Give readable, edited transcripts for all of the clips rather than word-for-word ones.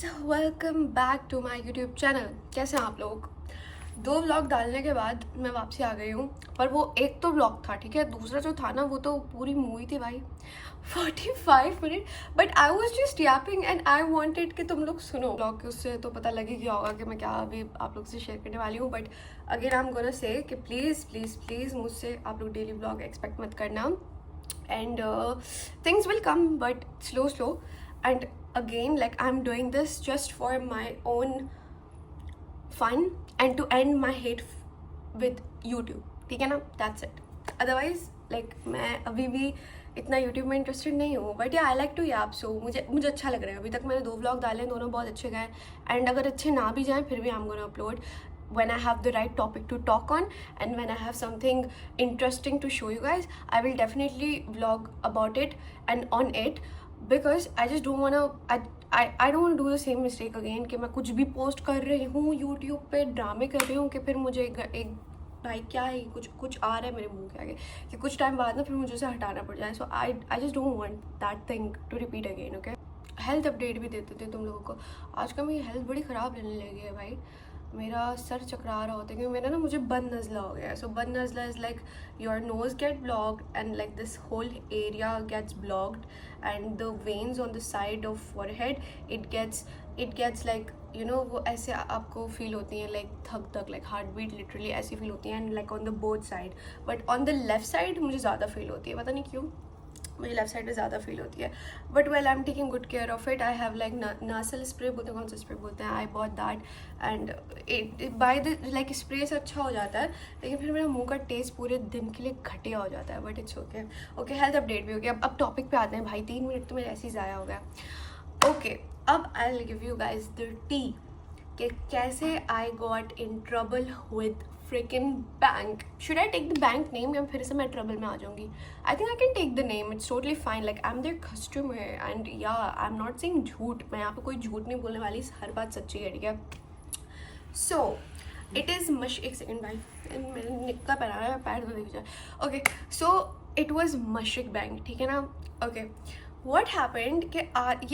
Guys, welcome back to my YouTube channel. कैसे हैं आप लोग? 2 व्लॉग डालने के बाद मैं वापसी आ गई हूँ। पर वो एक तो व्लॉग था, ठीक है, दूसरा जो था ना वो तो पूरी मूवी थी भाई, 45 minute. But I was just Yaping and I wanted कि तुम लोग सुनो व्लॉग के, उससे तो पता लगे गया होगा कि मैं क्या अभी आप लोग से शेयर करने वाली हूँ। But again I am gonna say कि प्लीज़ प्लीज़ प्लीज़ मुझसे आप लोग डेली व्लॉग एक्सपेक्ट मत करना, and things will come but slow. And again, like, I'm doing this just for my own fun and to end my hate with YouTube, ठीक है ना? That's it. Otherwise, like, मैं अभी भी इतना YouTube में इंटरेस्टेड नहीं हूँ, बट या आई लाइक टू याप। सो मुझे अच्छा लग रहा है। अभी तक मैंने 2 व्लॉग डाले, दोनों बहुत अच्छे गए। एंड अगर अच्छे ना भी जाएँ फिर भी I am gonna upload when I have the right topic to talk on, and when I have something interesting to show you guys, I will definitely vlog about it and on it, because I just don't wanna I don't want to do the same mistake again कि मैं कुछ भी post कर रही हूँ YouTube पे, ड्रामे कर रही हूँ कि फिर मुझे एक भाई क्या है, कुछ आ रहा है मेरे मुंह के आगे कि कुछ टाइम बाद ना फिर मुझे उसे हटाना पड़ जाए। So I just don't want that thing to repeat again. Okay, health update भी देते थे तुम लोगों को। आजकल मेरी हेल्थ बड़ी ख़राब रहने लगी है भाई। मेरा सर चकरा रहा होता है क्योंकि मेरा ना मुझे बद नज़ला हो गया है। सो बद नज़ला is like your nose get blocked and like this whole area gets blocked and the veins on the side of forehead it gets like you know, वो ऐसे आपको फील होती हैं लाइक थक थक, लाइक हार्ट बीट लिटरली ऐसी feel होती है, and like on the both side. But on the left side मुझे ज़्यादा फील होती है, पता नहीं क्यों मुझे लेफ्ट साइड पे ज़्यादा फील होती है। But well, I am taking good care of it. I have like nasal spray बोलते हैं, कौन सा स्प्रे बोलते हैं, I bought that and it by the like spray से अच्छा हो जाता है, लेकिन फिर मेरा मुंह का टेस्ट पूरे दिन के लिए घटिया हो जाता है। But it's okay. Okay, health update भी हो गया। अब टॉपिक पे आते हैं भाई, 3 मिनट तो मेरे ऐसे ही ज़ाया हो गया। ओके, अब I will give you guys the T कि कैसे I got in trouble with freaking bank. Should I take the bank name या फिर से मैं ट्रबल में आ जाऊंगी? I think I can take the name. It's totally fine. Like, I'm their customer and yeah, I'm not saying झूठ। मैं यहाँ पे कोई झूठ नहीं बोलने वाली, हर बात सच्ची है, ठीक है? So it is एक सेकेंड भाई, मैंने निक्का पहना है, पैर तो देख जाए। Okay, so it was Mashreq bank, ठीक है ना? ओके, वॉट हैपेंड कि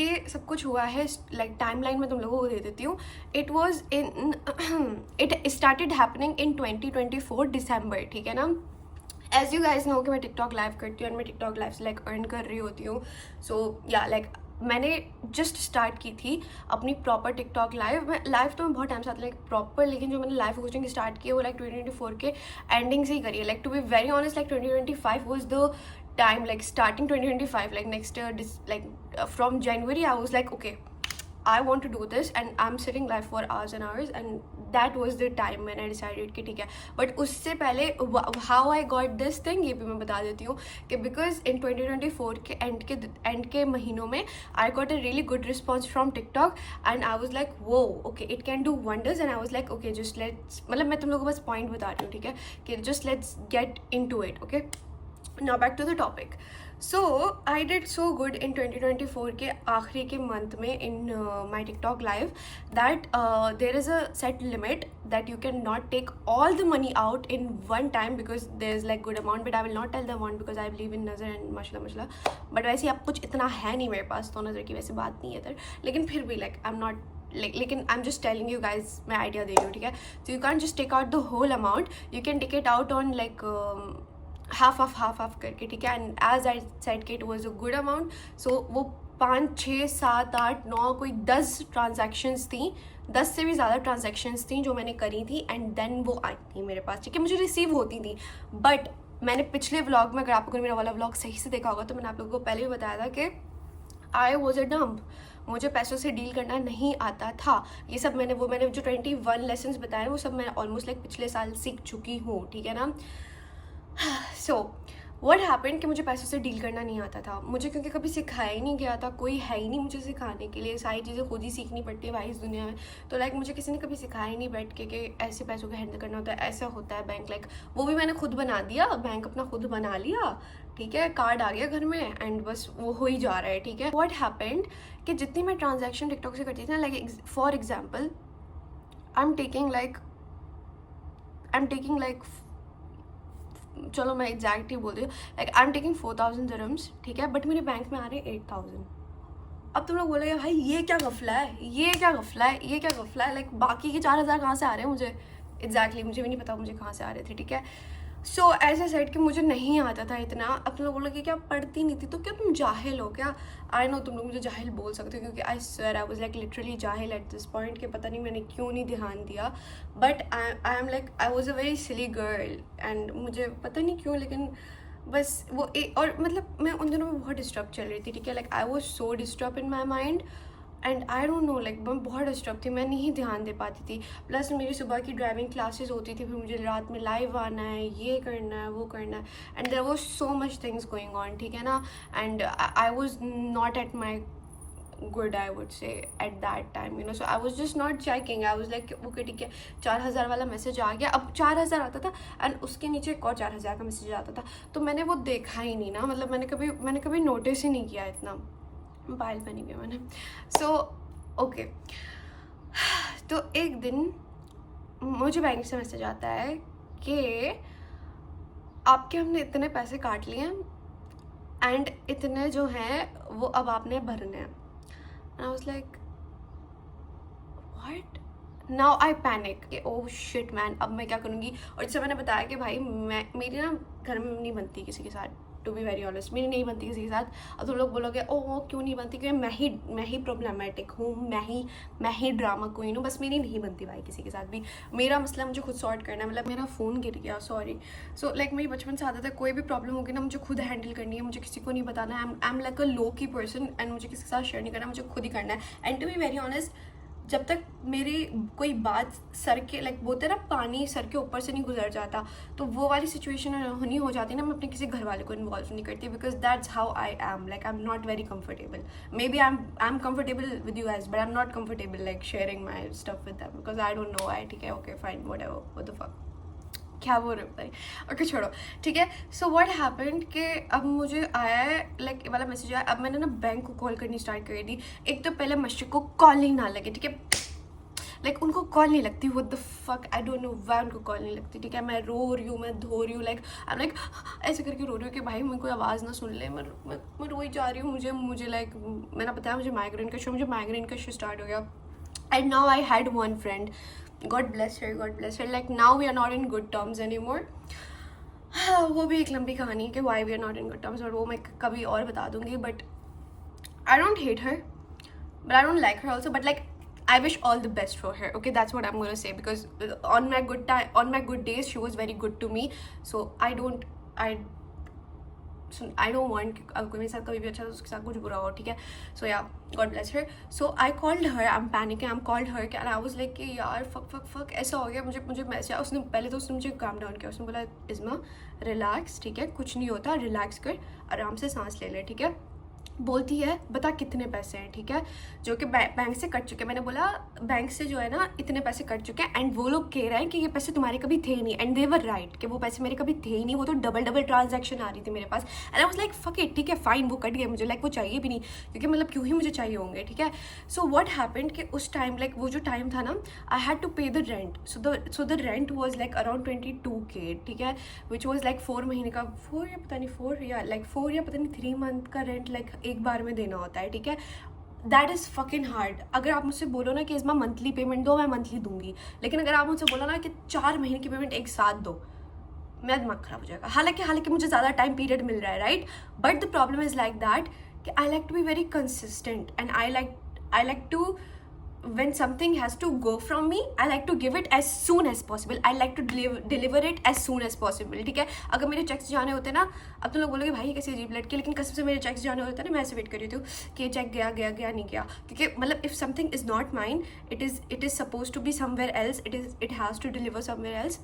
ये सब कुछ हुआ है, लाइक टाइम लाइन में तुम लोगों को दे देती हूँ। It was in it started happening in 2024 दिसंबर, ठीक है ना? एज यू गाइज नो कि मैं टिकटॉक लाइव करती हूँ, और मैं टिकटॉक लाइव से लाइक अर्न कर रही होती हूँ। सो या लाइक मैंने जस्ट स्टार्ट की थी अपनी प्रॉपर टिकटॉक लाइव। लाइव तो मैं बहुत टाइम से आती लाइक प्रॉपर, लेकिन जो मैंने लाइव कोचिंग स्टार्ट की है वो लाइक 2024 के एंडिंग से ही करी है। Like to be very honest, like 2025 was the time, like starting 2025, like next year, from January I was like, okay, I want to do this, and I'm sitting live for hours and hours, and that was the time when I decided कि ठीक है। but उससे पहले how I got this thing ये भी मैं बता देती हूँ कि because in 2024 के end के महीनों में I got a really good response from TikTok, and I was like, whoa, okay, it can do wonders, and I was like, okay, just let's, मतलब मैं तुम लोगों को बस point बता रही हूँ, ठीक है, कि just let's get into it, okay? Now back to the topic. So I did so good in 2024 के आखिरी के month में in my TikTok live that there is a set limit that you cannot take all the money out in one time because there is like good amount, but I will not tell the amount because I believe in नज़र and माशाल्लाह। but वैसे अब कुछ इतना है नहीं मेरे पास, तो नज़र की वैसे बात नहीं है इधर, लेकिन फिर भी like I'm not लेकिन I am just telling you guys, मैं आइडिया दे रही हूँ, ठीक है? तो you can just take out the whole amount, you can take it out on like half off करके, ठीक है? एंड एज आई सेड कि it was a good amount. So वो 5, 6, 7, 8, 9 कोई 10 ट्रांजेक्शंस थी, 10 से भी ज़्यादा ट्रांजेक्शंस थी जो मैंने करी थी, एंड देन वो आई थी मेरे पास, ठीक है? मुझे रिसीव होती थी। बट मैंने पिछले व्लॉग में, अगर आप लोगों ने मेरा वाला व्लॉग सही से देखा होगा, तो मैंने आप लोगों को पहले भी बताया था कि आई वॉज अ डम्प, मुझे पैसों से डील करना नहीं आता था। ये सब मैंने जो 21 लेसन्स बताए वो सब मैं ऑलमोस्ट लाइक पिछले साल सीख चुकी हूँ, ठीक है ना? सो व्हाट हैपेंड कि मुझे पैसों से डील करना नहीं आता था मुझे, क्योंकि कभी सिखाया ही नहीं गया था, कोई है ही नहीं मुझे सिखाने के लिए। सारी चीज़ें खुद ही सीखनी पड़ती है भाई इस दुनिया में। तो लाइक मुझे किसी ने कभी सिखाया ही नहीं बैठ के कि ऐसे पैसों का हैंडल करना होता है, ऐसा होता है बैंक। लाइक वो भी मैंने खुद बना दिया, बैंक अपना खुद बना लिया, ठीक है? कार्ड आ गया घर में, एंड बस वो हो ही जा रहा है, ठीक है? व्हाट हैपेंड कि जितनी मैं ट्रांजेक्शन टिकटॉक से करती थी ना, like for example I am taking like चलो मैं एग्जैक्ट ही बोल रही हूँ, like I am taking 4000 dirhams, ठीक है? बट मेरे बैंक में आ रहे हैं 8000। अब तुम लोग बोलोगे भाई ये क्या गफला है, ये क्या गफला है, ये क्या गफला है, लाइक बाकी के 4000 कहाँ से आ रहे हैं मुझे, एग्जैक्टली मुझे भी नहीं पता मुझे कहाँ से आ रहे थे, ठीक है। सो ऐसा सेट कि मुझे नहीं आता था इतना। अब तुम लोग बोलोगे क्या पढ़ती नहीं थी, तो क्या तुम जाहिल हो क्या? आई नो तुम लोग मुझे जाहिल बोल सकते हो, क्योंकि I swear I was like literally जाहिल एट दिस पॉइंट, कि पता नहीं मैंने क्यों नहीं ध्यान दिया। But I am like I was a very silly girl, and मुझे पता नहीं क्यों, लेकिन बस वो और मतलब मैं उन दिनों में बहुत डिस्टर्ब चल रही थी, ठीक है। Like I was so disturb in my mind, and I don't no, like मैं बहुत डिस्टर्ब थी, मैं नहीं ध्यान दे पाती थी। प्लस मेरी सुबह की ड्राइविंग क्लासेस होती थी, फिर मुझे रात में लाइव आना है, ये करना है, वो करना है, and there was so much things going on, ठीक है ना। And I was not at my good, I would say at that time, you know. So I was just not checking, I was like okay ठीक है, 4000 वाला message आ गया। अब 4000 आता था एंड उसके नीचे एक और 4000 का मैसेज आता था, तो मैंने वो देखा ही नहीं ना, मतलब मैंने कभी नोटिस ही नहीं किया इतना। मोबाइल पहनी हुई मैंने। सो ओके, तो एक दिन मुझे बैंक से मैसेज आता है कि आपके हमने इतने पैसे काट लिए हैं एंड इतने जो हैं वो अब आपने भरने हैं। And I was like, what? Now I panic कि oh shit man, अब मैं क्या करूँगी। और जैसे मैंने बताया कि भाई मेरी ना घर में नहीं बनती किसी के साथ, टू बी वेरी ऑनेस्ट मेरी नहीं बनती किसी के साथ। अब तुम लोग बोलोगे ओह क्यों नहीं बनती, क्योंकि मैं ही प्रॉब्लमेटिक हूँ, मैं ही ड्रामा क्वीन हूँ, बस मेरी नहीं बनती भाई किसी के साथ भी। मेरा मसला मुझे खुद सॉर्ट करना है, मतलब मेरा फ़ोन गिर गया, सॉरी। सो लाइक मेरी बचपन से आदत है, कोई भी प्रॉब्लम होगी ना मुझे खुद हैंडल करनी है, मुझे किसी को नहीं बताना है। आई एम लाइक अ लो की पर्सन, एंड मुझे किसी के साथ शेयर नहीं करना, मुझे खुद ही करना है। And to be very honest, जब तक मेरी कोई बात सर के लाइक बोलते ना पानी सर के ऊपर से नहीं गुजर जाता, तो वो वाली सिचुएशन नहीं हो जाती ना, मैं अपने किसी घर वाले को इन्वॉल्व नहीं करती, because that's how I am. Like I am not very comfortable, may be I am comfortable with you guys, but I am not comfortable like sharing my stuff with them, because I don't know I, ठीक है, okay fine whatever, what the fuck, क्या बोल रहे हो भाई, okay छोड़ो, ठीक है। सो व्हाट हैपेंड कि अब मुझे आया है लाइक वाला मैसेज आया। अब मैंने ना बैंक को कॉल करनी स्टार्ट कर दी। एक तो पहले मशरक को कॉल नहीं ना लगे, ठीक है, लाइक उनको कॉल नहीं लगती, what the fuck, I don't know why उनको कॉल नहीं लगती, ठीक है। मैं रो रही हूँ, मैं धो रही हूँ, लाइक आई एम लाइक ऐसे करके रो रही हूँ कि भाई मेरे कोई आवाज़ ना सुन ले, मैं रोई जा रही हूँ। मुझे लाइक मैंने बताया मुझे माइग्रेन का इशू स्टार्ट हो गया। And now I had one friend, God bless her, like now we are not in good terms anymore. वो भी एक लंबी कहानी है कि why we are not in good terms, और वो मैं कभी और बता दूंगी। But I don't hate her, but I don't like her also, but like I wish all the best for her, okay, that's what I'm gonna say, because on my good days she was very good to me, so I don't want अगर कोई मेरे साथ कभी भी अच्छा तो उसके साथ कुछ बुरा हो, ठीक है। सो या God bless her. So I called her, I am panicking, I am called her and I was like कि यार फक ऐसा हो गया, मुझे मैसेज आया। उसने पहले तो उसने मुझे काम डाउन किया, उसने बोला इस्मा रिलैक्स, ठीक है, कुछ नहीं होता, रिलैक्स कर, आराम से सांस ले ले, ठीक है। बोलती है बता कितने पैसे हैं, ठीक है, जो कि बैंक से कट चुके हैं। मैंने बोला बैंक से जो है ना इतने पैसे कट चुके हैं, एंड वो लोग कह रहे हैं कि ये पैसे तुम्हारे कभी थे नहीं, एंड दे वर राइट कि वो पैसे मेरे कभी थे ही नहीं, वो तो डबल ट्रांजैक्शन आ रही थी मेरे पास। And I was like fuck it, ठीक है फाइन, वो कट गए, मुझे लाइक वो चाहिए भी नहीं, क्योंकि मतलब क्यों ही मुझे चाहिए होंगे, ठीक है। सो व्हाट हैपेंड कि उस टाइम लाइक वो जो टाइम था ना, आई हैड टू पे the rent, so the rent was like around 22K, ठीक है, विच वॉज लाइक 4 महीने का, 4 या पता नहीं 4 या पता नहीं 3 मंथ का रेंट लाइक एक बार में देना होता है, ठीक है। That is fucking hard. अगर आप मुझसे बोलो ना कि इसमें मंथली पेमेंट दो, मैं मंथली दूंगी, लेकिन अगर आप मुझसे बोलो ना कि 4 महीने की पेमेंट एक साथ दो, मेरा दिमाग खराब हो जाएगा। हालांकि मुझे ज़्यादा टाइम पीरियड मिल रहा है, right, but the problem is like that कि I like to be very consistent, and I like to when something has to go from me, I like to give it as soon as possible, I like to deliver it as soon as possible, ठीक है। अगर मेरे checks जाने होते ना, अब तुम लोग बोलोगे भाई कैसे अजीब लड़की, लेकिन कसम से मेरे चेक्स जाने होते ना, मैं ऐसे वेट कर रही थी कि चेक गया नहीं गया, क्योंकि मतलब if something is not mine, it is suppose to be somewhere else, it has to deliver somewhere else.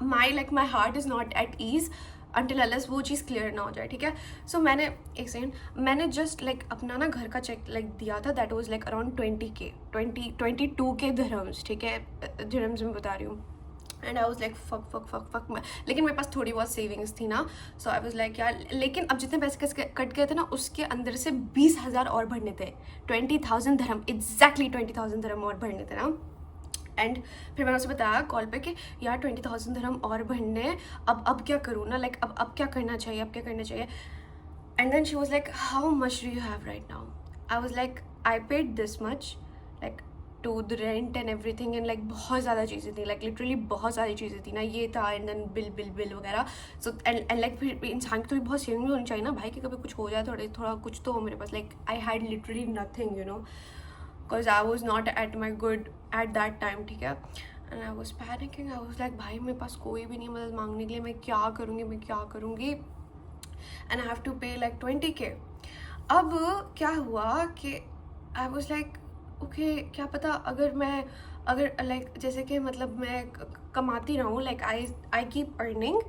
My heart is not at ease until unless वो चीज़ क्लियर ना हो जाए, ठीक है। सो मैंने एक सेकेंड, मैंने जस्ट लाइक अपना ना घर का चेक लाइक दिया था, that was like around 22K dirhams, ठीक है, दिरहम्स में बता रही हूँ। And I was like fuck लेकिन मेरे पास थोड़ी बहुत सेविंग्स थी ना, सो आई वाज लाइक यार, लेकिन अब जितने पैसे कट गए थे ना उसके अंदर से 20,000 और भरने थे, 20,000 धर्म, एग्जैक्टली 20,000 धर्म और भरने थे ना। एंड फिर मैंने उसे बताया कॉल पे कि यार 20,000 धर्म और भरने, अब क्या करूँ ना, लाइक अब क्या करना चाहिए, and then she was like how much do you have right now, I was like I paid this much like to the rent and everything and like बहुत ज़्यादा चीज़ें थी, लाइक लिटरली बहुत सारी चीज़ें थी ना, ये था एंड देन बिल वगैरह. सो एंड लाइक फिर इंसान की थोड़ी बहुत सेविंग होनी चाहिए ना भाई, कि कभी कुछ हो जाए थोड़ा कुछ तो हो मेरे पास. Like I had literally nothing you know, because I was not at my good at that time. ठीक है. And I was panicking. I was like भाई मेरे पास कोई भी नहीं मदद मांगने के लिए, मैं क्या करूँगी. एंड आई हैव टू पे लाइक 20K. अब क्या हुआ कि आई वॉज लाइक ओके क्या पता अगर लाइक जैसे कि मतलब मैं कमाती रहूँ, like I keep earning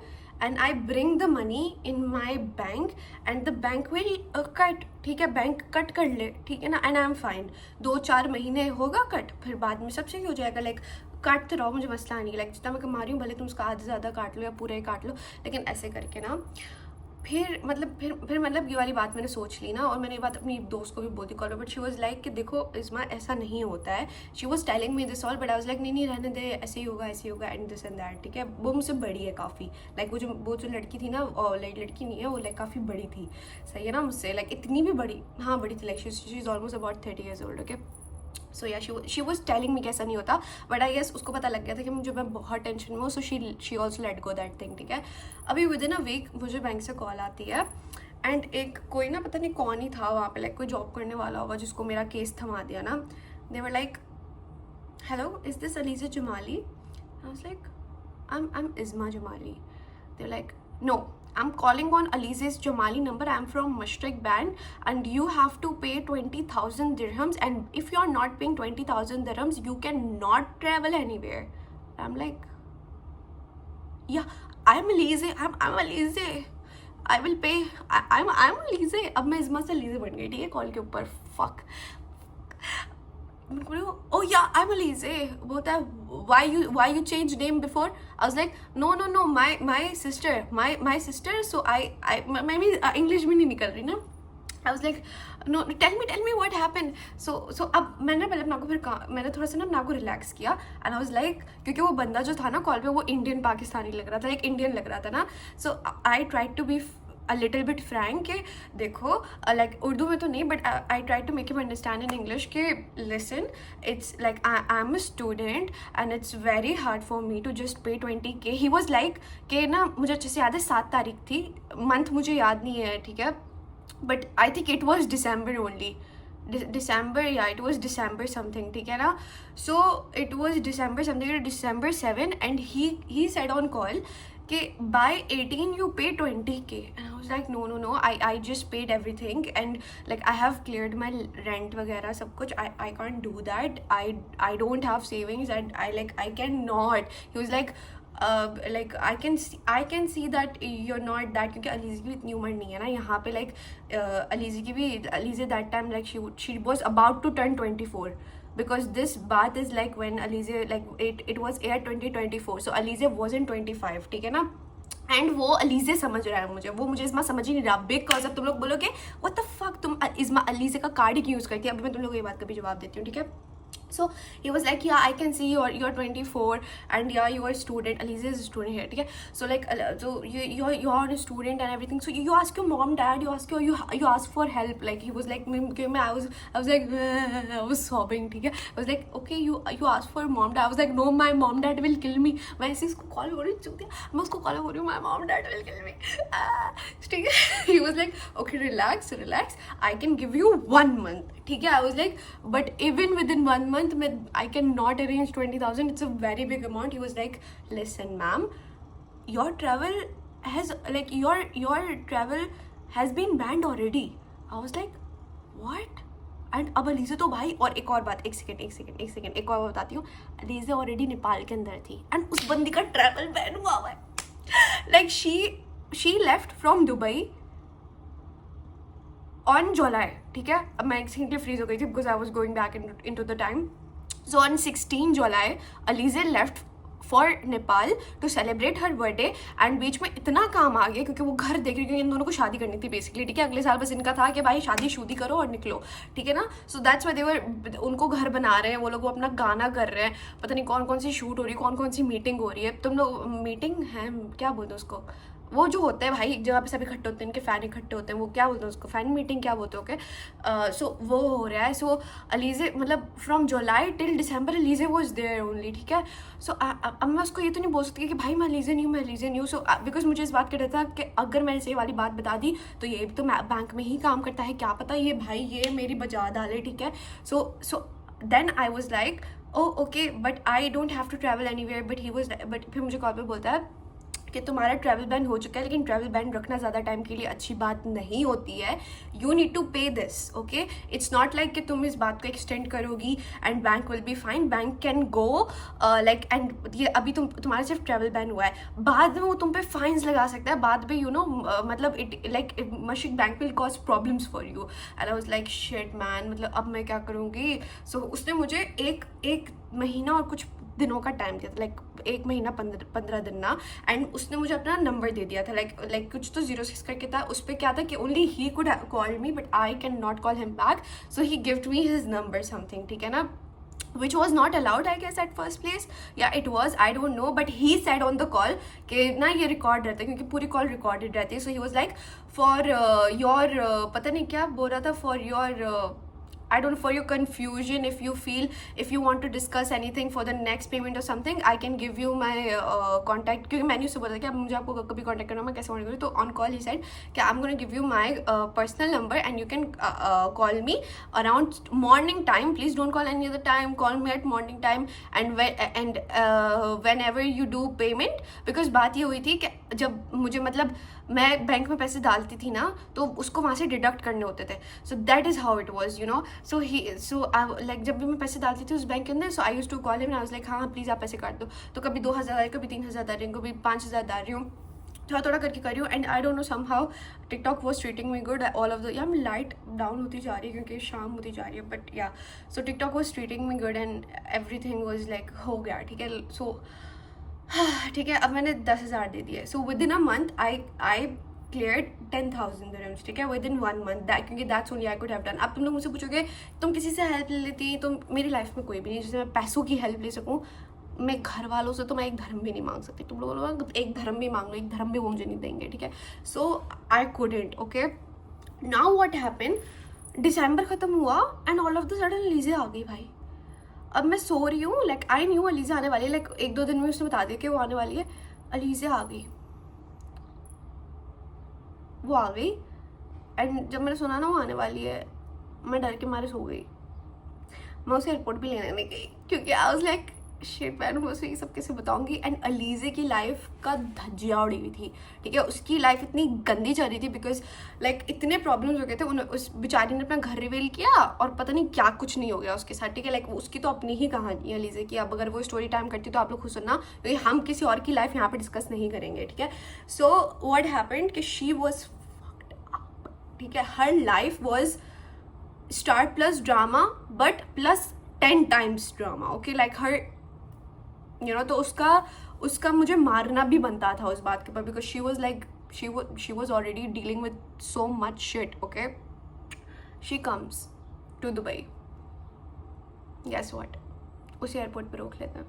and I bring the money in my bank and the bank will cut. ठीक है, बैंक कट कर ले, ठीक है ना, एंड आई एम फाइन. 2-4 महीने होगा कट, फिर बाद में सब सही हो जाएगा. लाइक काटते रहो, मुझे मसला नहीं. लाइक जितना मैं कमा रही हूँ भले तुम उसका आधा ज़्यादा काट लो या पूरा ही काट लो, लेकिन ऐसे करके ना फिर मतलब ये वाली बात मैंने सोच ली ना, और मैंने ये बात अपनी दोस्त को भी बोल दी कॉल पर. बट शी वॉज लाइक कि देखो इस्मा ऐसा नहीं होता है. She was telling me this all, but I was like नहीं रहने दे, ऐसे ही होगा एंड दिस एंड दैट. ठीक है, वो मुझसे बड़ी है काफ़ी. लाइक वो जो लड़की थी ना, लड़की नहीं है वो, लाइक काफ़ी बड़ी थी. सही है ना मुझसे, लाइक इतनी भी बड़ी, हाँ बड़ी थी. Like she is almost about 30 years old. Okay. So yeah she was telling me कैसा नहीं होता, बट आई गेस उसको पता लग गया था कि मुझे, मैं बहुत टेंशन में हूँ. So she also let go that thing. ठीक है. अभी विद इन अ वीक मुझे बैंक से कॉल आती है एंड एक कोई ना पता नहीं कौन ही था वहाँ पे, लाइक कोई जॉब करने वाला होगा जिसको मेरा केस थमा दिया ना. They were like hello is this Aliza Jamali. I was like I am Izma Jamali. They were like no, I'm calling on Alize's Jamali number. I'm from Mashriq Band and you have to pay 20,000 dirhams, and if you're not paying 20,000 dirhams you cannot travel anywhere. I'm like yeah, I'm Alize, I'm Alize, I will pay. I'm Alize. अब मैं इज़मा से Alize बन गई. ठीक है, call के ऊपर. fuck. Oh yeah, I'm Alize. बोलता है why you changed name before? I was like no my sister. So I maybe English भी नहीं निकल रही ना. I was like no, tell me what happened. So अब मैंने पहले अपने को मैंने थोड़ा सा ना अपने को रिलैक्स किया एंड आई वाज लाइक, क्योंकि वो बंदा जो था ना कॉल पे वो इंडियन पाकिस्तानी लग रहा था, लाइक इंडियन लग रहा था ना. So I tried to be a little bit frank के देखो, like उर्दू में तो नहीं, but I tried to make him understand in English के listen, it's like I'm a student and it's very hard for me to just pay 20K. he was like कि ना मुझे अच्छे से याद है 7 तारीख थी, मंथ मुझे याद नहीं है. ठीक है, but I think it was December only. December, yeah, it was December something. ठीक है ना. So it was December something, December 7, and he said on call कि by 18 you pay 20K. and I was like no, I just paid everything and like I have cleared my rent वगैरह सब कुछ. I can't do that. I don't have savings and I cannot. He was like like I can see that you're not that, क्योंकि अलीज़ा की भी इतनी उम्र नहीं है ना यहाँ पे. like Aliza that time like she was about to turn 24, because this bath is like when Alize, like it was year 2024, so Alize wasn't 25. ठीक है ना. एंड वो अलीज़े समझ रहा है मुझे, वो मुझे इस्मा समझ ही नहीं रहा. बिकॉज अब तुम लोग बोलोगे व्हाट द फक, तुम इस्मा अलीज़े का कार्ड ही क्यों यूज़ करती है. अभी मैं तुम लोग ये बात का भी जवाब देती हूँ. ठीक है. So he was like yeah, I can see you're 24 and yeah you are a student. Alize is a student here. ठीक है. So like so you're a student and everything, so you ask your mom dad, you ask for help. like he was like I was like I was sobbing. ठीक है. I was like okay you ask for mom dad. I was like no, my mom dad will kill me. मैं ऐसे इसको call हो रही हूँ, मैं उसको कॉल हो रही हूँ, my mom dad will kill me. ठीक है. He was like okay relax, I can give you 1 month. ठीक है. I was like but even within 1 month I cannot arrange 20,000. it's a very big amount. He was like listen ma'am, your travel has like your travel has been banned already. I was like what? And अब अलीज़ा तो भाई, और एक और बात, एक second एक और बताती हूँ. अलीज़ा ऑलरेडी नेपाल के अंदर थी एंड उस बंदी का ट्रैवल बैन हुआ है. Like she left from Dubai on July. ठीक है. अब मैं एक सेकेंड के लिए फ्रीज हो गई थी because I was going back into the time. So on 16 July Aliza left for Nepal to celebrate her birthday. And बीच में इतना काम आ गया क्योंकि वो घर देख रही, क्योंकि इन दोनों को शादी करनी थी बेसिकली. ठीक है. अगले साल बस इनका था कि भाई शादी करो और निकलो. ठीक है ना. सो दैट्स व्हाई दे वर, उनको घर बना रहे हैं वो लोग, वो अपना गाना कर रहे हैं, पता नहीं कौन सी शूट हो रही है, कौन सी मीटिंग हो रही है. तुम लोग मीटिंग है क्या बोलते हैं उसको, वो जो होते हैं भाई, एक जगह पे सभी इकट्ठे होते हैं, इनके फ़ैन इकट्ठे होते हैं, वो क्या बोलते हैं उसको, फ़ैन मीटिंग क्या बोलते हैं, ओके। सो वो हो रहा है। सो अलीज़े मतलब from July till December Alizeh was there only, ठीक है। सो अब मैं उसको ये तो नहीं बोल सकती कि भाई मैं अलीज़े नहीं हूँ, मैं अलीज़े नहीं हूँ। सो बिकॉज मुझे इस बात का डर था कि अगर मैंने ये वाली बात बता दी तो ये भी तो बैंक में ही काम करता है, क्या पता ये भाई ये मेरी बजा डाले, ठीक है। So then I was like oh okay but I don't have to travel anywhere, but फिर मुझे कॉल पे बोलता है कि तुम्हारा ट्रैवल बैन हो चुका है, लेकिन ट्रैवल बैन रखना ज़्यादा टाइम के लिए अच्छी बात नहीं होती है, यू नीड टू पे this, okay. It's not like कि तुम इस बात को एक्सटेंड करोगी and bank will be fine, bank can go like and ये अभी तुम्हारा सिर्फ ट्रैवल बैन हुआ है, बाद में वो तुम पे फाइन्स लगा सकता है, बाद में यू नो मतलब it like machine bank will cause problems for you. And I was like shit man, मतलब अब मैं क्या करूँगी। सो उसने मुझे एक महीना और कुछ दिनों का टाइम दिया था, लाइक 1 महीना 15 दिन ना। एंड उसने मुझे अपना नंबर दे दिया था, लाइक कुछ तो 06 करके था, उस पर क्या था कि only he could call me but I can not call him back, so he gived me his number something, ठीक है ना, which was not allowed I guess at first place, yeah it was, I don't know, but he said on the call कि ना ये record रहता है क्योंकि पूरी कॉल रिकॉर्डेड रहती है। so he was like for your पता नहीं क्या बोल रहा था, for your I don't know, for your confusion, if you want to discuss anything for the next payment or something, I can give you my contact, क्योंकि मैंने उससे बोला था कि अब मुझे आपको कभी contact करना, मैं कैसे contact करूँ। तो on call he said कि I'm going to give you my personal number and you can call me around morning time, please don't call any other time, call me at morning time and whenever you do payment, because बात ये हुई थी कि जब मुझे मतलब मैं bank में पैसे डालती थी ना तो उसको वहाँ से डिडक्ट करने होते थे, so that is how it was, you know. So like जब भी मैं पैसे डालती थी उस बैंक के अंदर, so I used to call him, I was like हाँ प्लीज़ आप पैसे काट दो। तो कभी 2000 आ रही, कभी 3000 आ रही हूँ, कभी 5000 डाल रही हूँ, थोड़ा थोड़ा करके कर रही हूँ। And I don't know somehow TikTok was treating me good all of the, या लाइट डाउन होती जा रही है क्योंकि शाम होती जा रही है, but yeah so TikTok was treating me good and everything was like हो गया, ठीक है। सो ठीक है, अब मैंने 10,000 दे दिए। So with in a month I clear 10,000 dirhams, ठीक है, विद इन 1 month, दैट क्योंकि that's only I could have done. अब तुम लोग मुझसे पूछोगे तुम किसी से हेल्प ले लेती, तो मेरी लाइफ में कोई भी नहीं जिससे मैं पैसों की हेल्प ले सकूँ। मैं घर वालों से तो मैं एक धर्म भी नहीं मांग सकती, तुम लोग एक धर्म भी मांग लो, एक धर्म भी वो मुझे नहीं देंगे, ठीक है। So I couldn't, okay. Now what happen, दिसंबर खत्म हुआ and all of the sudden लीजे आ गई भाई। अब मैं सो रही हूँ, लाइक आई न्यू अलीज़ा आने वाली है, लाइक 1-2 दिन में उसने बता दिया कि वो आने वाली है, अलीज़ा आ गई, वो आ गई। एंड जब मैंने सुना ना वो आने वाली है, मैं डर के मारे सो गई। मैं उसे एयरपोर्ट भी लेने नहीं गई क्योंकि आई वाज लाइक शिट मैन, मैं उसे ये सब कैसे बताऊंगी। एंड अलीज़े की लाइफ का धज्जियां उड़ी हुई थी, ठीक है, उसकी लाइफ इतनी गंदी चल रही थी बिकॉज लाइक इतने प्रॉब्लम्स हो गए थे। उस बेचारी ने अपना घर रिवील किया और पता नहीं क्या कुछ नहीं हो गया उसके साथ, ठीक है। लाइक उसकी तो अपनी ही कहानी है अलीज़े की, अब अगर वो स्टोरी टाइम करती तो आप लोग खुद सुनना, क्योंकि हम किसी और की लाइफ यहाँ पे डिस्कस नहीं करेंगे, ठीक है। सो व्हाट हैपेंड कि शी वॉज, ठीक है, हर life was star plus drama but plus 10 times drama, okay, like her you know. तो उसका मुझे मारना भी बनता था उस बात के ऊपर, because she was like she was already dealing with so much shit, okay. She comes to Dubai, guess what, उस एयरपोर्ट पे रोक लेते हैं।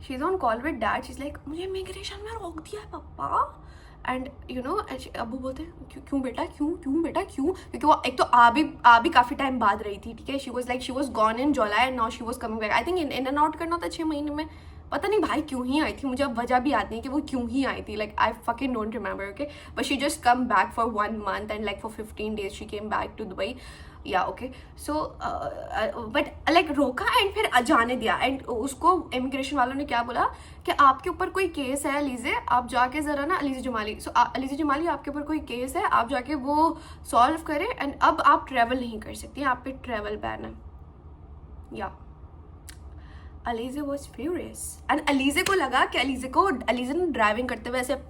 She is on call with dad, she is like मुझे इमिग्रेशन में रोक दिया है पापा। एंड यू नो अबू बोलते हैं क्यों बेटा, क्यों बेटा, क्यों, क्योंकि वो एक तो आ भी काफ़ी टाइम बाद रही थी, ठीक है। She was gone in July and now she was coming back. I think in and out करना था 6 महीने में, पता नहीं भाई क्यों ही आई थी, मुझे अब वजह भी याद नहीं कि वो क्यों ही आई थी, like I fucking don't remember, okay. But she just come back for 1 month and like for 15 days she came back to Dubai, yeah okay. So but like रोका एंड फिर जाने दिया। एंड उसको इमिग्रेशन वालों ने क्या बोला कि आपके ऊपर कोई केस है अलीज़े, आप जाके ज़रा ना, अलीज़े जमाली, सो अलीज़े जमाली आपके ऊपर कोई केस है, आप जाके वो सॉल्व करें एंड अब आप ट्रैवल नहीं कर सकती, आप पे ट्रैवल बैन है, या Alizeh was furious. And Alizeh को लगा कि अलीज़े ने ड्राइविंग करते हुए ऐसे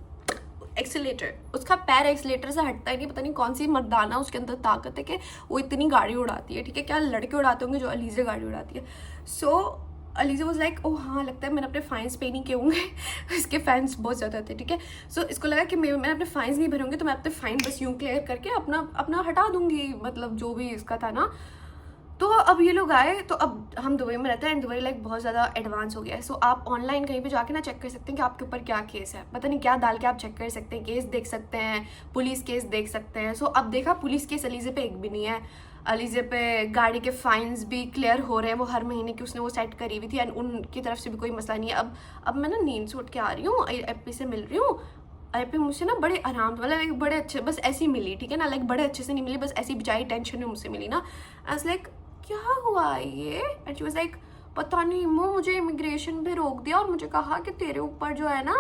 एक्सीलेटर, उसका पैर एक्सीलेटर से हटता ही नहीं, पता नहीं कौन सी मर्दाना उसके अंदर ताकत है कि वो इतनी गाड़ी उड़ाती है, ठीक है। क्या लड़के उड़ाते होंगे जो अलीज़े गाड़ी उड़ाती है। So Alizeh was like oh हाँ लगता है मैंने अपने फाइन्स पे नहीं किए होंगे इसके फैंस बहुत ज़्यादा थे, ठीक है। सो इसको लगा कि मैंने अपने फाइन्स नहीं भरे होंगे तो मैं अपने फाइन बस यूँ क्लियर करके अपना हटा दूंगी, मतलब जो भी इसका था ना। तो अब ये लोग आए, तो अब हम दुबई में रहते हैं एंड दुबई लाइक बहुत ज़्यादा एडवांस हो गया है। सो आप ऑनलाइन कहीं पे जाके ना चेक कर सकते हैं कि आपके ऊपर क्या केस है, पता नहीं क्या डाल के आप चेक कर सकते हैं, केस देख सकते हैं, पुलिस केस देख सकते हैं। सो अब देखा पुलिस केस अलीज़े पे एक भी नहीं है। अलीज़े पे गाड़ी के फाइन्स भी क्लियर हो रहे हैं, वो हर महीने की उसने वो सेट करी हुई थी एंड उनकी तरफ से भी कोई मसला नहीं है। अब मैं ना नींद से उठ के आ रही हूँ, एपी से मिल रही हूँ। एपी मुझसे ना बड़े आराम, मतलब एक बड़े अच्छे, बस ऐसी मिली, ठीक है ना, लाइक बड़े अच्छे से नहीं मिली, बस ऐसी बेचारी टेंशन में मुझसे मिली ना। एज लाइक क्या हुआ ये, एंड शी वाज लाइक पता नहीं मुझे इमिग्रेशन पे रोक दिया और मुझे कहा कि तेरे ऊपर जो है ना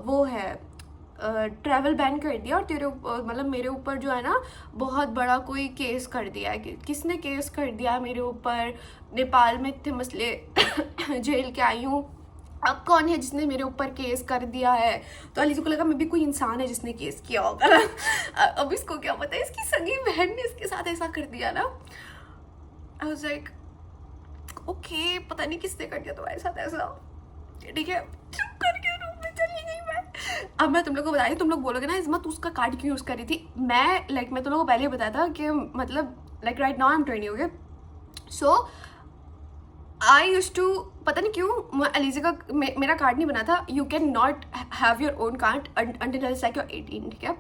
वो है ट्रैवल बैन कर दिया और तेरे मतलब मेरे ऊपर जो है ना बहुत बड़ा कोई केस कर दिया है। किसने केस कर दिया मेरे ऊपर, नेपाल में इतने मसले झेल के आई हूँ, अब कौन है जिसने मेरे ऊपर केस कर दिया है। तो अलीज़ा को लगा मैं भी कोई इंसान है जिसने केस किया होगा। अब इसको क्या पता है इसकी सगी बहन ने इसके साथ ऐसा कर दिया ना। आई वाज लाइक ओके, पता नहीं किसने कर दिया तुम्हारे साथ ऐसा, ठीक है। चुप करके रूम में चली गई मैं। अब मैं तुम लोग को बता रही, तुम लोग बोलोगे ना इज़्मा तू उसका कार्ड क्यों यूज़ कर रही थी। मैं तुम लोग को पहले ही बताया था कि मतलब like right now I am 20, okay. So I use to, पता नहीं क्यों अलीज़ा का मेरा कार्ड नहीं बना था। You can not have your own card until like your 18, ठीक है।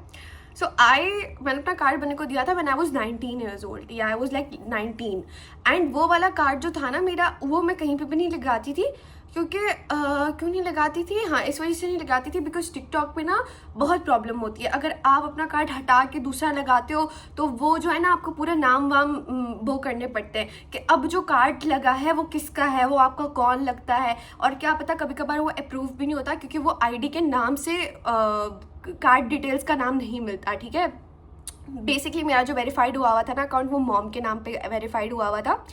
सो मैंने अपना कार्ड बनने को दिया था when I was 19 years old, या आई वाज लाइक 19। एंड वो वाला कार्ड जो था ना मेरा, वो मैं कहीं पे भी नहीं लगाती थी, क्योंकि क्यों नहीं लगाती थी, हाँ इस वजह से नहीं लगाती थी बिकॉज टिकटॉक पे ना बहुत प्रॉब्लम होती है। अगर आप अपना कार्ड हटा के दूसरा लगाते हो तो वो जो है ना आपको पूरा नाम वाम वो करने पड़ते हैं कि अब जो कार्ड लगा है वो किसका है, वो आपका कौन लगता है, और क्या पता कभी कभार वो अप्रूव भी नहीं होता क्योंकि वो आईडी के नाम से कार्ड डिटेल्स का नाम नहीं मिलता, ठीक है। बेसिकली मेरा जो वेरीफाइड हुआ था ना अकाउंट, वो मॉम के नाम पे वेरीफाइड हुआ था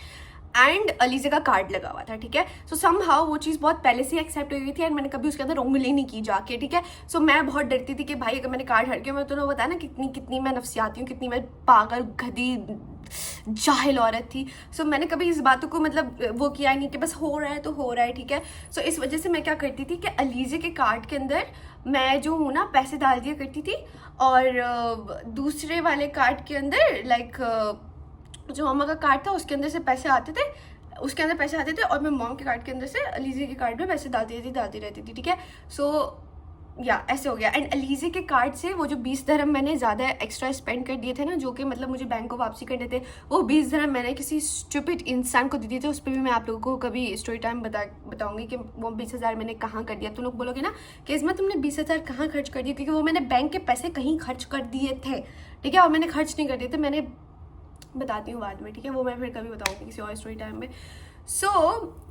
एंड अलीज़ा का कार्ड लगा हुआ था, ठीक है। सो समहाउ वो चीज़ बहुत पहले से एक्सेप्ट हुई थी एंड मैंने कभी उसके अंदर उंगली नहीं की जाके, ठीक है। सो मैं बहुत डरती थी कि भाई अगर मैंने कार्ड हट गया, मैं तुम्हें बताया ना कितनी मैं नफसियाती हूँ, कितनी मैं पागल गधी जाहिल औरत थी। सो मैंने कभी इस बातों को मतलब वो किया नहीं कि बस हो रहा है तो हो रहा है, ठीक है। सो इस वजह से मैं क्या करती थी कि अलीज़ा के कार्ड के अंदर मैं जो हूँ ना पैसे डाल दिया करती थी, और दूसरे वाले कार्ड के अंदर लाइक जो मम्मा का कार्ड था उसके अंदर से पैसे आते थे, उसके अंदर पैसे आते थे, और मैं मॉम के कार्ड के अंदर से अलीज़ा के कार्ड में पैसे डालती रहती थी, ठीक है। सो या ऐसे हो गया। एंड अलीज़ा के कार्ड से वो जो 20 dirham मैंने ज़्यादा एक्स्ट्रा स्पेंड कर दिए थे ना, जो कि मतलब मुझे बैंक को वापसी करने थे, वो 20 dirham मैंने किसी स्टूपिड इंसान को दे दिए थे। उस पर भी मैं आप लोगों को कभी स्टोरी टाइम बताऊंगी कि वो 20,000 मैंने कहाँ कर दिया। तुम लोग बोलोगे ना कि इसमें तुमने 20,000 कहाँ खर्च कर दिए, क्योंकि वो मैंने बैंक के पैसे कहीं खर्च कर दिए थे, ठीक है, और मैंने खर्च नहीं कर दिए थे, मैंने बताती हूँ बाद में, ठीक है, वो मैं फिर कभी बताऊँगी किसी और स्टोरी टाइम में। सो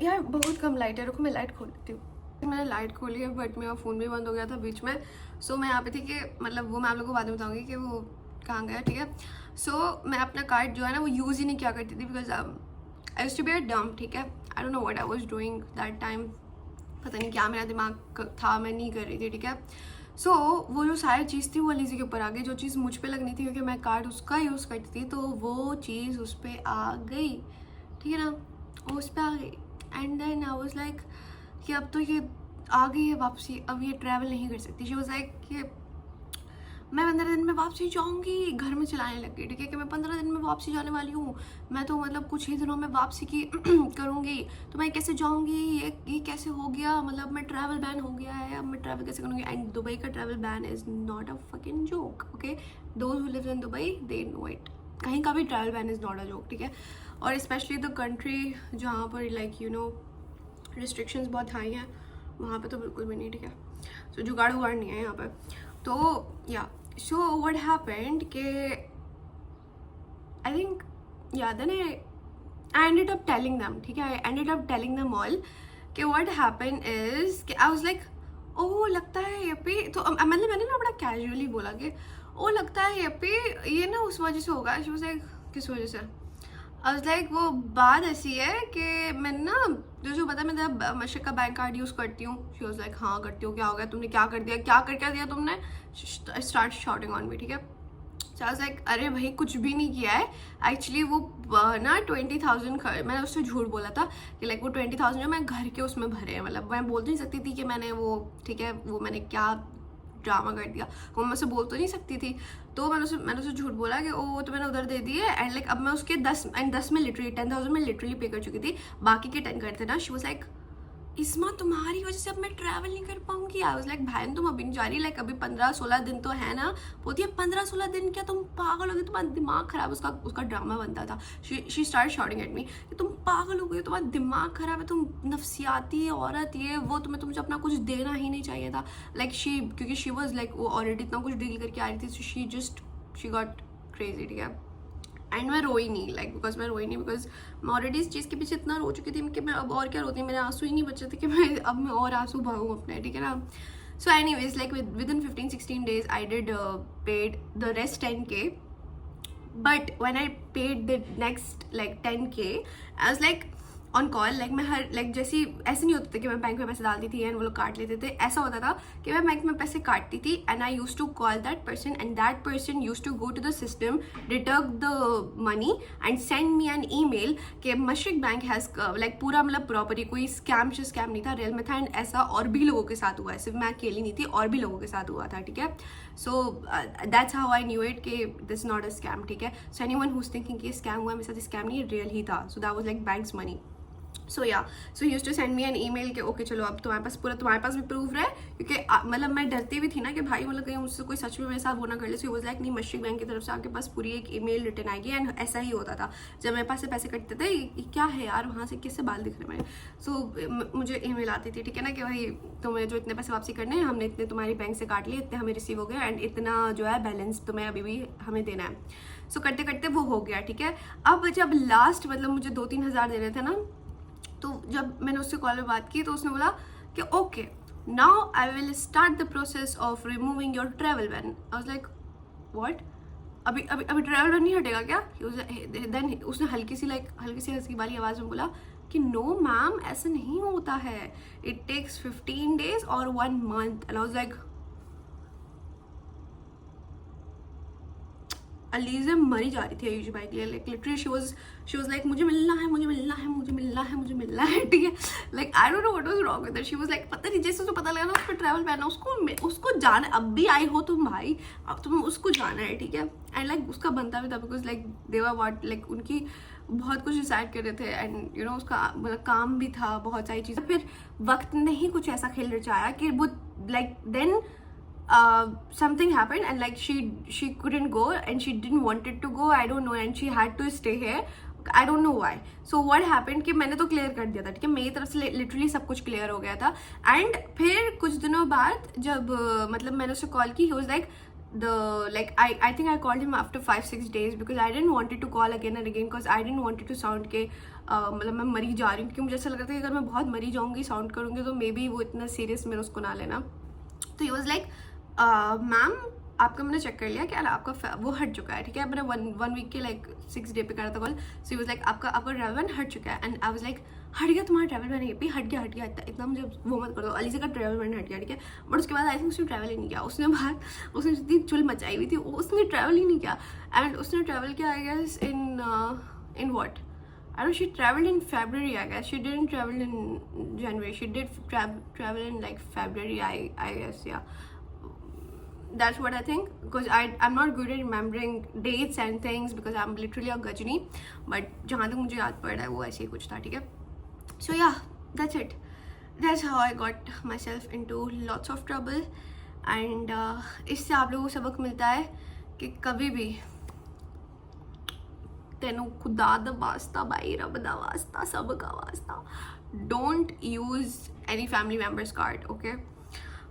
यार बहुत कम लाइट है, रुको मैं लाइट खोल देती हूँ। मैंने लाइट खोली है बट मेरा फ़ोन भी बंद हो गया था बीच में। सो मैं यहाँ पे थी कि मतलब वो मैं आप लोगों को बाद में बताऊँगी कि वो कहाँ गया, ठीक है। सो मैं अपना कार्ड जो है ना वो यूज़ ही नहीं किया करती थी because I used to be a dump, ठीक है। I don't know what I was doing that time, पता नहीं क्या मेरा दिमाग था, मैं नहीं कर रही थी, ठीक है। सो वो जो सारी चीज़ थी वो अलीज़ा के ऊपर आ गई, जो चीज़ मुझ पे लगनी थी क्योंकि मैं कार्ड उसका यूज़ करती थी, तो वो चीज़ उस पर आ गई, ठीक है ना, वो उस पर आ गई। And then I was like कि अब तो ये आ गई है वापसी, अब ये ट्रैवल नहीं कर सकती। शी वाज लाइक कि मैं 15 दिन में वापसी जाऊँगी, घर में चलाने लग गई, ठीक है, कि मैं 15 दिन में वापसी जाने वाली हूँ, मैं तो मतलब कुछ ही दिनों में वापसी की करूँगी, तो मैं कैसे जाऊँगी, ये कैसे हो गया, मतलब मैं ट्रैवल बैन हो गया है, अब मैं ट्रैवल कैसे करूँगी। एंड दुबई का travel ban is not a fucking joke, okay, those who live in Dubai they know it, कहीं का भी travel ban is not a joke, ठीक है। और स्पेशली द कंट्री जहाँ पर लाइक यू नो रिस्ट्रिक्शंस बहुत हाई हैं, वहाँ पे तो बिल्कुल भी नहीं, ठीक है। सो जुगाड़ उगाड़ नहीं है यहाँ पर। तो या सो व्हाट हैपेंड के I think yeah then I ended up telling them, ठीक है, I ended up telling them all कि व्हाट हैपेंड इज कि आई वाज लाइक ओ लगता है ये पे, तो मतलब मैंने ना बड़ा कैजुअली बोला कि ओ लगता है ये पे ये ना उस वजह से होगा। शी वाज लाइक किस वजह से? आई वाज लाइक वो बात ऐसी है कि मैंने ना जो पता मैं तेरा मशक का बैंक कार्ड यूज़ करती हूँ। शी वाज लाइक हाँ करती हूँ, क्या हो गया, तुमने क्या कर दिया, क्या कर क्या दिया तुमने, स्टार्ट शॉटिंग ऑन मी, ठीक है। सो आई वाज लाइक अरे भाई कुछ भी नहीं किया है, एक्चुअली वो ना 20,000 मैंने उससे झूठ बोला था कि लाइक वो 20,000 जो मैं घर के उसमें भरे हैं, मतलब मैं बोल नहीं सकती थी कि मैंने वो, ठीक है, वो मैंने क्या ड्रामा कर दिया, वो मैं से बोल तो नहीं सकती थी। तो मैंने उसे झूठ बोला कि वो तो मैंने उधर दे दिए, एंड लाइक अब मैं उसके 10 में लिटरली 10,000 में लिटरली पे कर चुकी थी, बाकी के 10 करते ना। शी वाज लाइक इसमा तुम्हारी वजह से अब मैं ट्रैवल नहीं कर पाऊंगी। आई वाज लाइक भाई तुम अभी नहीं जा रही, लाइक अभी 15-16 दिन तो है ना। बोलती है 15-16 दिन क्या, तुम पागल हो गए, तुम्हारा दिमाग खराब। उसका ड्रामा बनता था। She start shouting at me कि तुम पागल हो गए, तुम्हारा दिमाग खराब है, तुम नफसियाती औरत, ये वो, तुम्हें तुमसे अपना कुछ देना ही नहीं चाहिए था। लाइक क्योंकि शी वॉज लाइक वो ऑलरेडी इतना कुछ डील करके आ रही थी, शी गॉट क्रेजी, ठीक है। एंड मैं रोई नहीं, बिकॉज मैं ऑलरेडी इस चीज़ के पीछे इतना रो चुकी थी कि मैं अब और क्या रोती, मेरे आंसू ही नहीं बचे थे कि मैं और आंसू बहाऊँ अपने, ठीक है ना। So anyways like within 15-16 days I did paid the rest 10K, but when I paid the next 10K I was like on call, मैं जैसी ऐसे नहीं होता था कि मैं बैंक में पैसे डालती थी एंड वो लोग काट लेते थे। ऐसा होता था कि मैं बैंक में पैसे काटती थी and I use to call that person and that person use to go to the system, deduct the money and send me an email कि मशरिक बैंक हैज़ पूरा प्रॉपरली कोई स्कैम नहीं था, रियल में था। एंड ऐसा और भी लोगों के साथ हुआ है, सिर्फ मैं अकेली नहीं थी, और भी लोगों के साथ हुआ था, ठीक है। So that's how I knew it कि दिस नॉट अ स्कैम, ठीक है। So anyone who is thinking कि स्कैम हुआ, मेरे साथ स्कैम नहीं, रियल ही था। So that was like banks money. So he used to send me an email कि ओके चलो अब तुम्हारे पास भी प्रूफ रहे, क्योंकि मैं डरती भी थी ना कि भाई कहीं मुझसे कोई सच में मेरे साथ वो ना कर ले। सो वाज लाइक नहीं, मशरिक बैंक की तरफ से आपके पास पूरी एक ईमेल रिटर्न आएगी। एंड ऐसा ही होता था जब मेरे पास से पैसे कटते थे, क्या है यार वहाँ से किससे बाल दिख रहे मेरे। सो मुझे ईमेल आती थी, ठीक है ना, कि भाई तुम्हें जो इतने पैसे वापसी करने हैं, हमने इतने तुम्हारी बैंक से काट लिए, इतने हमें रिसीव हो गए एंड इतना जो है बैलेंस तुम्हें अभी भी हमें देना है। सो करते करते वो हो गया, ठीक है। अब जब लास्ट मुझे 2-3 हज़ार देने थे ना, तो जब मैंने उससे कॉल में बात की तो उसने बोला कि okay now I will start the process of removing your travel ban. I was like what, अभी ट्रैवल बैन नहीं हटेगा क्या? देन उसने हल्की सी वाली आवाज़ में बोला कि नो मैम ऐसा नहीं होता है, इट टेक्स 15 days और 1 month। And I was like Aliza मरी जा रही थी आयुष भाई के लिए। लिटरली शी वाज लाइक मुझे मिलना है, ठीक है। Like I don't know what was wrong with her. She was like पता नहीं, जैसे उसको पता लगा ना उसको ट्रैवल बैन है, उसको जाना, अब भी आई हो तुम भाई, अब तुम उसको जाना है, ठीक है। एंड उसका बनता भी था, बिकॉज दे वर व्हाट उनकी बहुत कुछ डिसाइड कर रहे थे एंड उसका काम भी था, बहुत सारी चीज़ें। फिर वक्त ने ही कुछ ऐसा खेल रचाया कि वो then something happened and she couldn't go and she didn't wanted to go, I don't know, and she had to stay here, I don't know why. So what happened कि मैंने तो क्लियर कर दिया था, ठीक है, मेरी तरफ से लिटरली सब कुछ क्लियर हो गया था। एंड फिर कुछ दिनों बाद जब मैंने उससे कॉल की, he was like I think I called him after 5-6 days because I didn't wanted to call again and again because I didn't wanted to sound के मैं मरी जा रही हूँ, क्योंकि मुझे ऐसा लग रहा था कि अगर मैं बहुत मरी जाऊँगी साउंड करूँगी तो मे बी वो इतना सीरियस मेरा उसको ना लेना। तो he was like मैम आपका मैंने चेक कर लिया कि आपका वो हट चुका है, ठीक है। मैंने वन वीक के 6 डे पे करा था कॉल। सो वाज लाइक आपका ट्रैवल बैन हट चुका है। एंड आई वाज लाइक हट गया तुम्हारा ट्रैवल बैन? ये हट गया इतना मुझे वो मत कर दो, अलीज़ा का ट्रैवल बैन हट गया, ठीक है। बट उसके बाद आई थिंक उसने ट्रैवल ही नहीं किया। उसने जितनी चुल मचाई हुई थी उसने ट्रैवल ही नहीं किया। एंड उसने ट्रैवल किया I guess in what, I don't know, she traveled in February, I guess. She didn't travel in January. She did travel in February, I guess, yeah. That's what I think, because I'm not good at remembering dates and things because I'm literally a gajini. But जहाँ तक मुझे याद पड़ रहा है वो ऐसे ही कुछ था, ठीक है। So yeah, that's it. That's how I got myself into lots of trouble. And इससे आप लोगों को सबक मिलता है कि कभी भी तेनू खुदा दा वास्ता भाई रब दा वास्ता सब का वास्ता, don't use any family member's card, okay?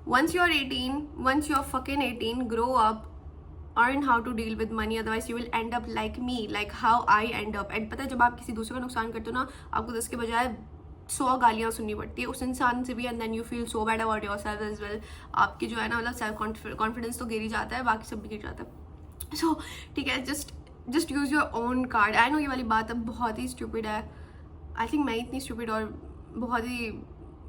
Once you're 18, grow up, earn how to deal with money, otherwise you will end up like me, like how I end up. And पता है जब आप किसी दूसरे का नुकसान करते हो ना, आपको 10 के बजाय 100 गालियाँ सुननी पड़ती है उस इंसान से भी, and then you feel so bad about yourself as well. आपकी जो है ना सेल्फ कॉन्फिडेंस तो गिर ही जाता है, बाकी सब भी गिर जाता है। सो ठीक है, just use your own card. I know ये वाली बात अब बहुत ही स्टूपिड है, आई थिंक मैं इतनी स्टूपिड और बहुत ही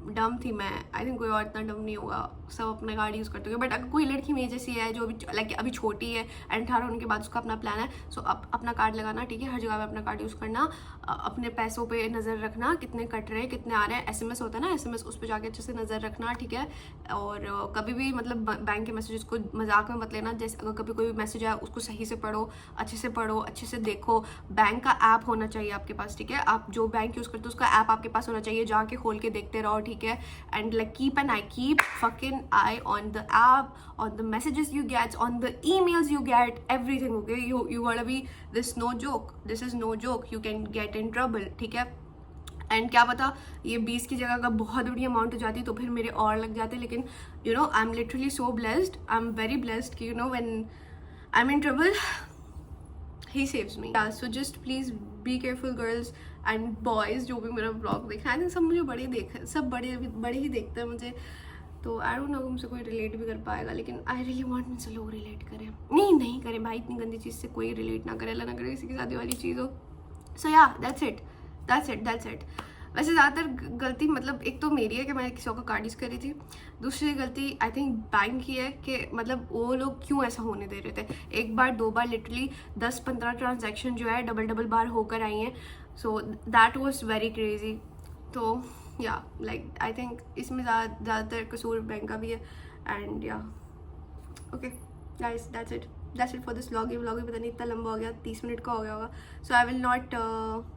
डम थी मैं, आई थिंक कोई और इतना डम नहीं होगा, सब अपना कार्ड यूज़ करते होंगे। बट अगर कोई लड़की मेरी जैसी है जो लाइक अभी छोटी है एंड 18 होने के बाद उसका अपना प्लान है, सो अपना कार्ड लगाना, ठीक है, हर जगह पे अपना कार्ड यूज़ करना, अपने पैसों पे नज़र रखना, कितने कट रहे हैं कितने आ रहे हैं, SMS होता है ना SMS, उस पर जाके अच्छे से नज़र रखना, ठीक है। और कभी भी मतलब बैंक के मैसेजेस को मजाक में मत लेना, जैसे अगर कभी कोई मैसेज आया उसको सही से पढ़ो, अच्छे से देखो। बैंक का ऐप होना चाहिए आपके पास, ठीक है, आप जो बैंक यूज़ करते हो उसका ऐप आपके पास होना चाहिए, जाके खोल के देखते रहो, ठीक है। And like keep fucking eye on the app, on the messages you get, on the emails you get, everything, okay? You gotta be, this is no joke, you can get in trouble, ठीक है। And क्या पता ये 20 की जगह का बहुत बड़ी अमाउंट हो जाती तो फिर मेरे और लग जाते, लेकिन you know I am literally so blessed, I am very blessed कि you know when I am in trouble he saves me. Yeah, so just please be careful girls and boys जो भी मेरा ब्लॉग देख रहे हैं, I think सब मुझे बड़े ही देखते हैं मुझे, तो आई डोंट नो मुझसे कोई रिलेट भी कर पाएगा, लेकिन आई रियली वांट मुझसे लोग रिलेट करें, नहीं करें भाई, इतनी गंदी चीज़ से कोई रिलेट ना करे, अल्लाह ना करे किसी की शादी वाली चीज़ हो। सो या दैट्स इट। वैसे ज़्यादातर गलती मतलब एक तो मेरी है कि मैंने किसी का कार्ड यूज़ करी थी, दूसरी गलती आई थिंक बैंक की है कि मतलब वो लोग क्यों ऐसा होने दे रहे थे। एक बार 2 बार लिटरली 10-15 ट्रांजैक्शन जो है डबल बार होकर आई हैं, so that was very crazy. तो या लाइक आई थिंक इसमें ज़्यादातर कसूर बैंक का भी है। एंड या okay guys, that's it for this vlog. ये व्लॉग भी पता नहीं इतना लंबा हो गया, 30 मिनट का हो गया होगा, so I will not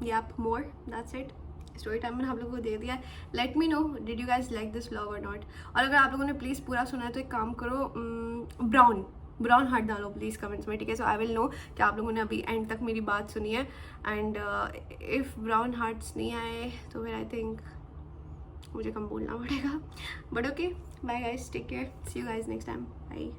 yap more, that's it. Story time मैंने आप लोगों को दे दिया है। Let me know did you guys like this vlog और नॉट। और अगर आप लोगों ने प्लीज़ पूरा सुना है तो एक काम करो, ब्राउन हार्ट डालो प्लीज़ कमेंट्स में, ठीक है। सो आई विल नो कि आप लोगों ने अभी एंड तक मेरी बात सुनी है। एंड इफ़ ब्राउन हार्ट्स नहीं आए तो फिर आई थिंक मुझे कम बोलना पड़ेगा, but okay, bye guys, take care, see you guys next time, bye.